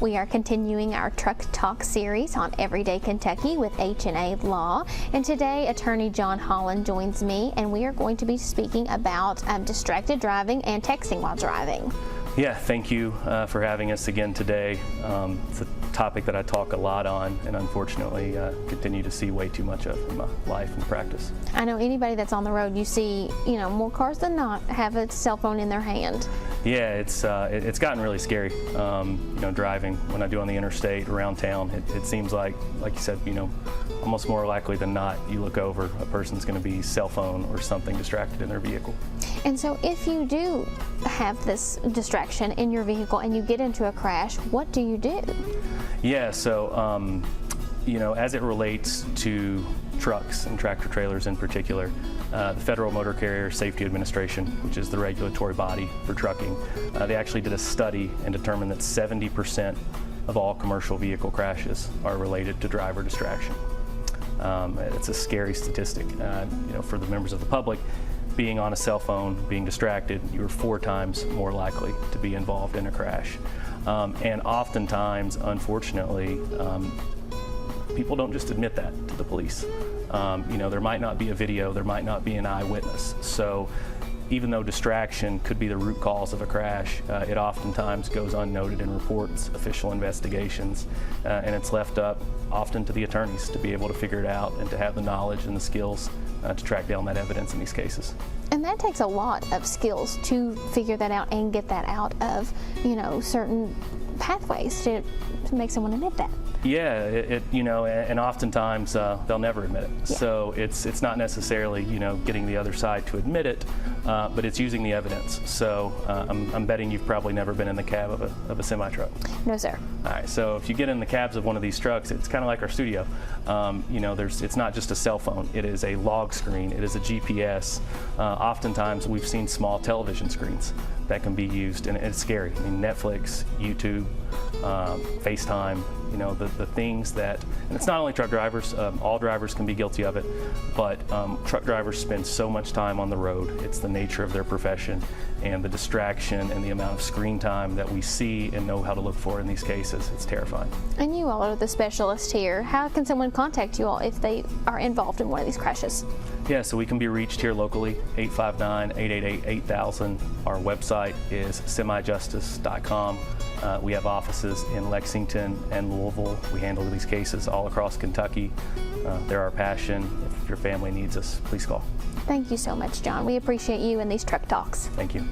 We are continuing our Truck Talk series on Everyday Kentucky with H&A Law, and today attorney John Hollan joins me, and we are going to be speaking about distracted driving and texting while driving. Yeah, thank you for having us again today. It's a topic that I talk a lot on, and unfortunately continue to see way too much of in my life and practice. I know anybody that's on the road, you see, more cars than not have a cell phone in their hand. Yeah, it's gotten really scary. Driving when I do on the interstate around town, it seems like you said, almost more likely than not, you look over, a person's going to be cell phone or something distracted in their vehicle. And so, if you do have this distraction in your vehicle and you get into a crash, what do you do? Yeah, so as it relates to trucks and tractor trailers in particular, the Federal Motor Carrier Safety Administration, which is the regulatory body for trucking, they actually did a study and determined that 70% of all commercial vehicle crashes are related to driver distraction. It's a scary statistic. For the members of the public, being on a cell phone, being distracted, you're 4 times more likely to be involved in a crash. And oftentimes, unfortunately, people don't just admit that to the police. There might not be a video, there might not be an eyewitness. So even though distraction could be the root cause of a crash, it oftentimes goes unnoted in reports, official investigations, and it's left up often to the attorneys to be able to figure it out and to have the knowledge and the skills to track down that evidence in these cases. And that takes a lot of skills to figure that out and get that out of, certain pathways to make someone admit that. Yeah, and oftentimes they'll never admit it. Yeah. So it's not necessarily getting the other side to admit it, but it's using the evidence. So I'm betting you've probably never been in the cab of a semi truck. No, sir. All right. So if you get in the cabs of one of these trucks, it's kind of like our studio. It's not just a cell phone. It is a log screen. It is a GPS. Oftentimes we've seen small television screens that can be used, and it's scary. I mean, Netflix, YouTube, FaceTime. The things that, and it's not only truck drivers, all drivers can be guilty of it, but truck drivers spend so much time on the road. It's the nature of their profession, and the distraction and the amount of screen time that we see and know how to look for in these cases, it's terrifying. And you all are the specialists here. How can someone contact you all if they are involved in one of these crashes? Yeah, so we can be reached here locally, 859-888-8000. Our website is semijustice.com. We have offices in Lexington and Louisville. We handle these cases all across Kentucky. They're our passion. If your family needs us, please call. Thank you so much, John. We appreciate you and these truck talks. Thank you.